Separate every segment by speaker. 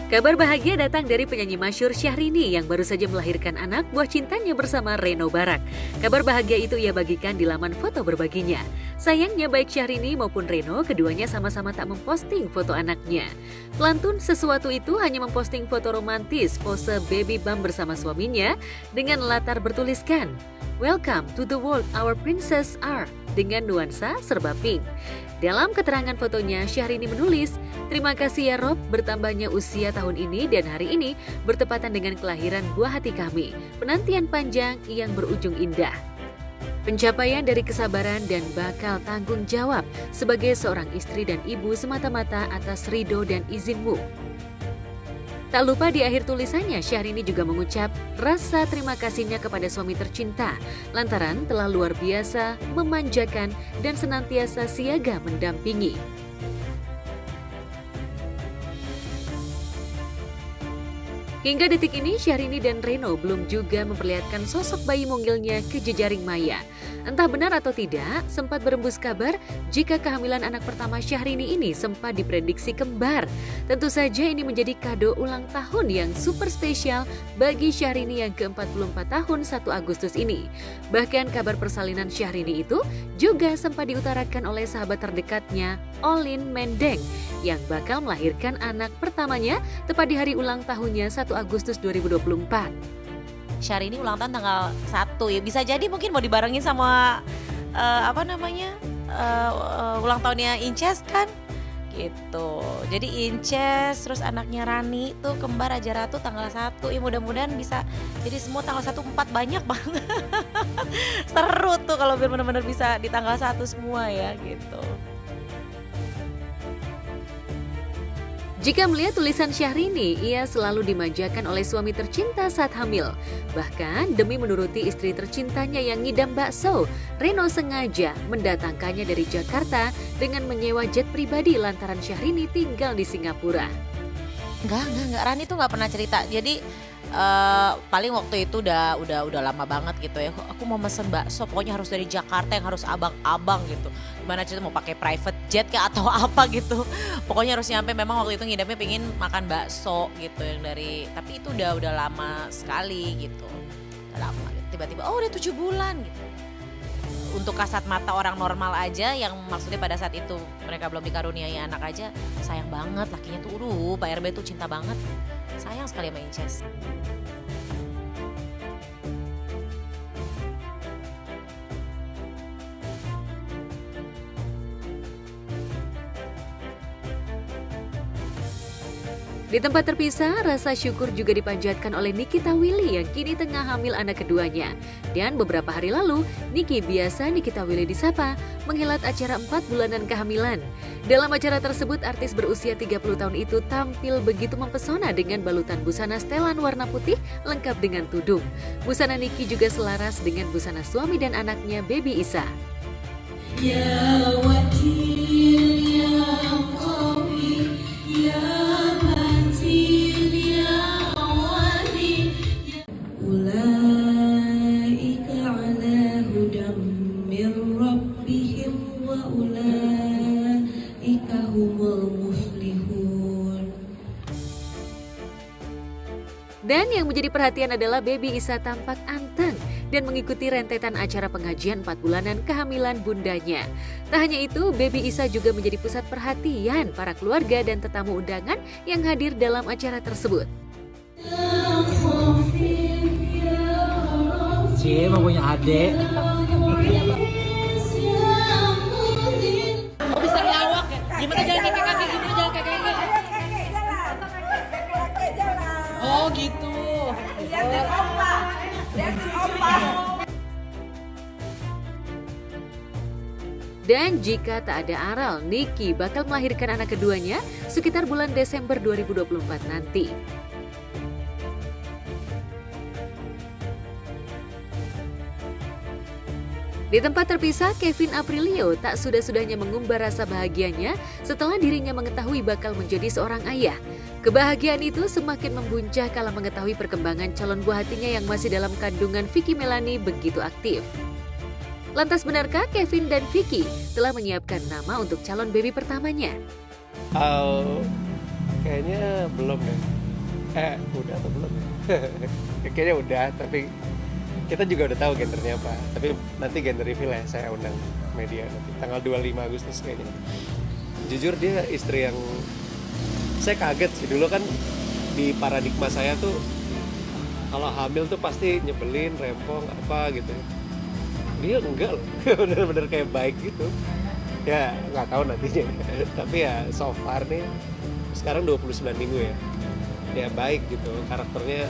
Speaker 1: Kabar bahagia datang dari penyanyi masyhur Syahrini yang baru saja melahirkan anak buah cintanya bersama Reno Barak. Kabar bahagia itu ia bagikan di laman foto berbaginya. Sayangnya baik Syahrini maupun Reno, keduanya sama-sama tak memposting foto anaknya. Pelantun sesuatu itu hanya memposting foto romantis pose baby bump bersama suaminya dengan latar bertuliskan, "Welcome to the world our princess are," dengan nuansa serba pink. Dalam keterangan fotonya, Syahrini menulis, "Terima kasih ya Rob, bertambahnya usia tahun ini dan hari ini bertepatan dengan kelahiran buah hati kami. Penantian panjang yang berujung indah. Pencapaian dari kesabaran dan bakal tanggung jawab sebagai seorang istri dan ibu semata-mata atas ridho dan izinmu." Tak lupa di akhir tulisannya, Syahrini juga mengucap rasa terima kasihnya kepada suami tercinta lantaran telah luar biasa, memanjakan, dan senantiasa siaga mendampingi. Hingga detik ini, Syahrini dan Reno belum juga memperlihatkan sosok bayi mungilnya ke jejaring maya. Entah benar atau tidak, sempat berembus kabar jika kehamilan anak pertama Syahrini ini sempat diprediksi kembar. Tentu saja ini menjadi kado ulang tahun yang super spesial bagi Syahrini yang ke-44 tahun 1 Agustus ini. Bahkan kabar persalinan Syahrini itu juga sempat diutarakan oleh sahabat terdekatnya, Olin Mendeng, yang bakal melahirkan anak pertamanya tepat di hari ulang tahunnya 1 Agustus 2024.
Speaker 2: Syahrini ulang tahun tanggal 1 ya, bisa jadi mungkin mau dibarengin sama ulang tahunnya Inces kan gitu. Jadi Inces terus anaknya Rani tuh kembar Raja Ratu tanggal 1 ya, mudah-mudahan bisa jadi semua tanggal 1 4 banyak banget. Seru tuh kalau benar-benar bisa di tanggal 1 semua ya gitu.
Speaker 1: Jika melihat tulisan Syahrini, ia selalu dimanjakan oleh suami tercinta saat hamil. Bahkan demi menuruti istri tercintanya yang ngidam bakso, Reno sengaja mendatangkannya dari Jakarta dengan menyewa jet pribadi lantaran Syahrini tinggal di Singapura.
Speaker 2: Enggak, Rani tuh nggak pernah cerita. Jadi paling waktu itu udah lama banget gitu ya. Aku mau mesen bakso, pokoknya harus dari Jakarta yang harus abang-abang gitu. Gimana cerita mau pakai private jet kayak atau apa gitu. Pokoknya harus nyampe, memang waktu itu ngidamnya pengen makan bakso gitu yang dari, tapi itu udah lama sekali gitu. Udah lama gitu. Tiba-tiba udah 7 bulan gitu. Untuk kasat mata orang normal aja yang maksudnya pada saat itu mereka belum dikaruniai anak aja, sayang banget lakinya tuh, Pak RB tuh cinta banget. Sayang sekali sama Inces.
Speaker 1: Di tempat terpisah, rasa syukur juga dipanjatkan oleh Nikita Willy yang kini tengah hamil anak keduanya. Dan beberapa hari lalu, Niki biasa Nikita Willy disapa menghelat acara 4 bulanan kehamilan. Dalam acara tersebut, artis berusia 30 tahun itu tampil begitu mempesona dengan balutan busana setelan warna putih lengkap dengan tudung. Busana Niki juga selaras dengan busana suami dan anaknya Baby Isa.
Speaker 3: Ya wakil ya qawi ya manzil ya awali ulaika ala hudam mir rabbihim wa ulaika humul muflihun.
Speaker 1: Dan yang menjadi perhatian adalah Baby Isa tampak anteng dan mengikuti rentetan acara pengajian 4 bulanan kehamilan bundanya. Tak hanya itu, Baby Isa juga menjadi pusat perhatian para keluarga dan tetamu undangan yang hadir dalam acara tersebut.
Speaker 4: Cie mau punya adik.
Speaker 2: Oh bisa ngelawak ya? Gimana jalan kaki gimana jalan kaki? Oh gitu.
Speaker 1: Dan jika tak ada aral, Niki bakal melahirkan anak keduanya sekitar bulan Desember 2024 nanti. Di tempat terpisah, Kevin Aprilio tak sudah-sudahnya mengumbar rasa bahagianya setelah dirinya mengetahui bakal menjadi seorang ayah. Kebahagiaan itu semakin membuncah kala mengetahui perkembangan calon buah hatinya yang masih dalam kandungan Vicky Melanie begitu aktif. Lantas benarkah Kevin dan Vicky telah menyiapkan nama untuk calon baby pertamanya?
Speaker 5: Kayaknya belum ya. Udah atau belum? Kayaknya udah, tapi kita juga udah tahu gendernya apa. Tapi nanti gender reveal ya, saya undang media nanti tanggal 25 Agustus kayaknya. Jujur dia istri yang saya kaget sih. Dulu kan di paradigma saya tuh kalau hamil tuh pasti nyebelin, rempong apa gitu. Dia enggak loh, bener-bener kayak baik gitu. Ya nggak tahu nantinya. Tapi ya so far nih sekarang 29 minggu ya. Ya baik gitu, karakternya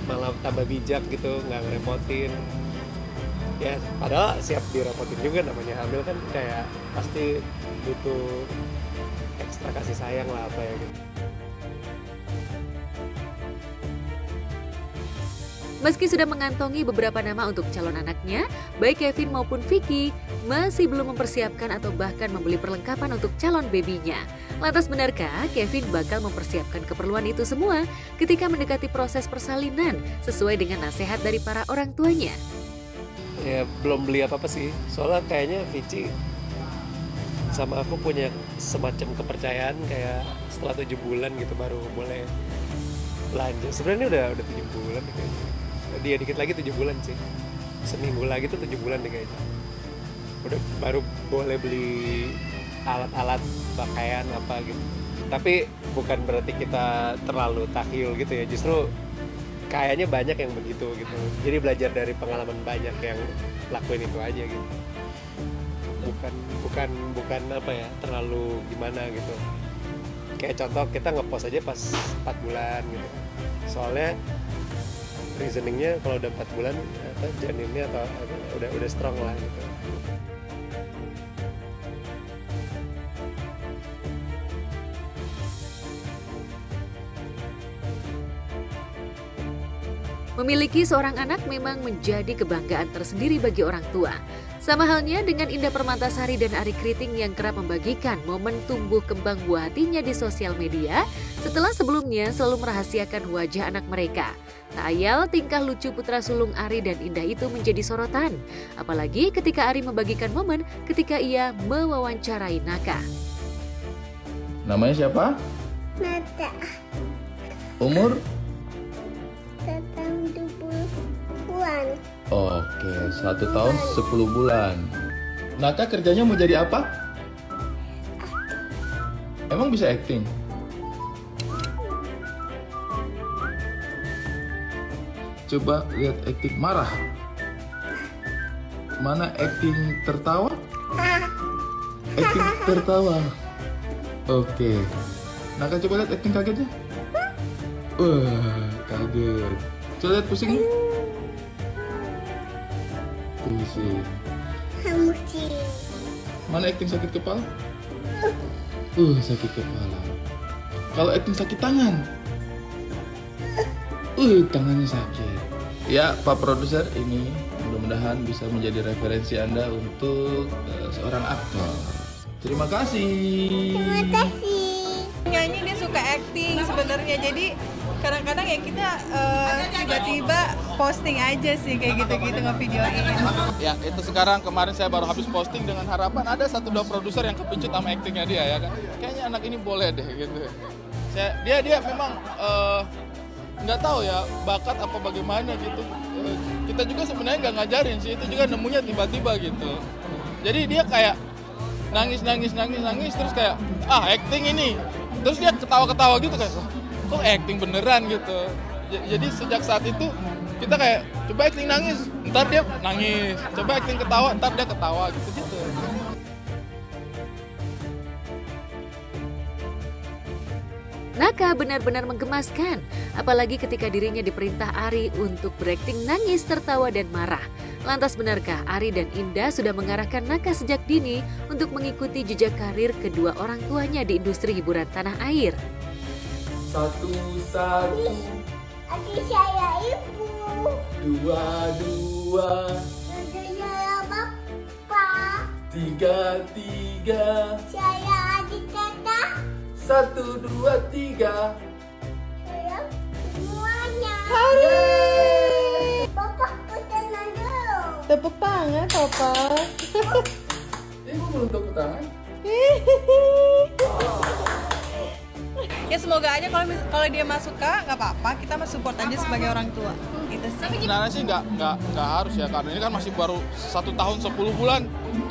Speaker 5: malah tambah bijak gitu, nggak ngerepotin. Ya padahal siap direpotin juga, namanya hamil kan kayak pasti butuh ekstra kasih sayang lah apa ya gitu.
Speaker 1: Meski sudah mengantongi beberapa nama untuk calon anaknya, baik Kevin maupun Vicky masih belum mempersiapkan atau bahkan membeli perlengkapan untuk calon babynya. Lantas benarkah Kevin bakal mempersiapkan keperluan itu semua ketika mendekati proses persalinan sesuai dengan nasihat dari para orang tuanya?
Speaker 5: Ya belum beli apa-apa sih, soalnya kayaknya Vici sama aku punya semacam kepercayaan kayak setelah 7 bulan gitu baru boleh belanja. Sebenarnya udah 7 bulan kayaknya. Dia dikit lagi 7 bulan sih, seminggu lagi tuh 7 bulan deh kayaknya. Udah baru boleh beli alat-alat pakaian apa gitu. Tapi bukan berarti kita terlalu takhil gitu ya, justru kayaknya banyak yang begitu gitu. Jadi belajar dari pengalaman banyak yang lakuin itu aja gitu. Bukan apa ya, terlalu gimana gitu. Kayak contoh kita ngepost aja pas 4 bulan gitu. Soalnya reasoningnya kalau udah 4 bulan janinnya atau udah strong lah gitu.
Speaker 1: Memiliki seorang anak memang menjadi kebanggaan tersendiri bagi orang tua. Sama halnya dengan Indah Permatasari dan Ari Kriting yang kerap membagikan momen tumbuh kembang buah hatinya di sosial media setelah sebelumnya selalu merahasiakan wajah anak mereka. Tak ayal tingkah lucu putra sulung Ari dan Indah itu menjadi sorotan. Apalagi ketika Ari membagikan momen ketika ia mewawancarai Naka.
Speaker 6: Namanya siapa?
Speaker 7: Nata.
Speaker 6: Umur?
Speaker 7: Datang 20 bulan.
Speaker 6: Oke, 1 tahun 10 bulan. Naka kerjanya mau jadi apa? Emang bisa acting? Coba lihat acting marah. Mana acting tertawa? Acting tertawa. Oke. Naka coba lihat acting kagetnya. Wah, kaget. Coba lihat pusing. Pusing.
Speaker 7: Hamusin.
Speaker 6: Mana acting sakit kepala? Sakit kepala. Kalau acting sakit tangan? Tangannya sakit. Ya, Pak Produser, ini mudah-mudahan bisa menjadi referensi Anda untuk seorang aktor. Terima kasih.
Speaker 7: Terima kasih.
Speaker 8: Nyanyi dia suka acting sebenarnya, jadi kadang-kadang ya kita tiba-tiba posting aja sih kayak gitu-gitu ngevideoin.
Speaker 9: Ya itu sekarang, kemarin saya baru habis posting dengan harapan ada 1-2 produser yang kepincut sama actingnya dia ya kan. Kayaknya anak ini boleh deh gitu. Dia memang nggak tahu ya bakat apa bagaimana gitu. Kita juga sebenarnya nggak ngajarin sih, itu juga nemunya tiba-tiba gitu. Jadi dia kayak nangis terus kayak acting ini. Terus dia ketawa-ketawa gitu kayak kok acting beneran gitu. Jadi sejak saat itu kita kayak coba acting nangis, ntar dia nangis. Coba acting ketawa, ntar dia ketawa gitu-gitu.
Speaker 1: Naka benar-benar menggemaskan, apalagi ketika dirinya diperintah Ari untuk berakting nangis, tertawa, dan marah. Lantas benarkah Ari dan Indah sudah mengarahkan Naka sejak dini untuk mengikuti jejak karir kedua orang tuanya di industri hiburan tanah air?
Speaker 6: 1, 1.
Speaker 7: Adik saya ibu.
Speaker 6: 2, 2.
Speaker 7: Adik saya bapak.
Speaker 6: 3, 3.
Speaker 7: Saya adik kakak.
Speaker 6: 1, 2, 3.
Speaker 7: Saya semuanya. Bapak tenang dulu.
Speaker 8: Tepuk tangan, Papa.
Speaker 6: Ibu belum tepuk tangan?
Speaker 8: Ya semoga aja kalau dia mah suka nggak apa-apa, kita mah support aja sebagai orang tua gitu sih.
Speaker 9: Sebenarnya sih nggak harus ya, karena ini kan masih baru 1 tahun 10 bulan.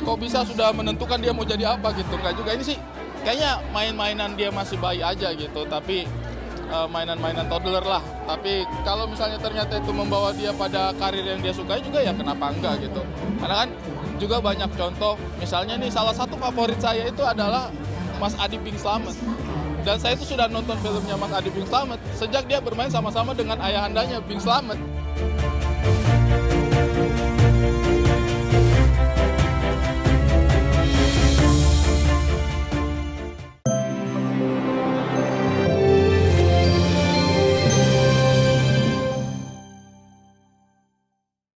Speaker 9: Kok bisa sudah menentukan dia mau jadi apa gitu? Nggak juga, ini sih kayaknya main-mainan dia masih bayi aja gitu, tapi mainan-mainan toddler lah. Tapi kalau misalnya ternyata itu membawa dia pada karir yang dia sukai juga, ya kenapa enggak gitu. Karena kan juga banyak contoh, misalnya nih salah satu favorit saya itu adalah Mas Adi Bing Slamet. Dan saya itu sudah nonton filmnya Mas Adi Bing Slamet sejak dia bermain sama-sama dengan ayahandanya Bing Slamet.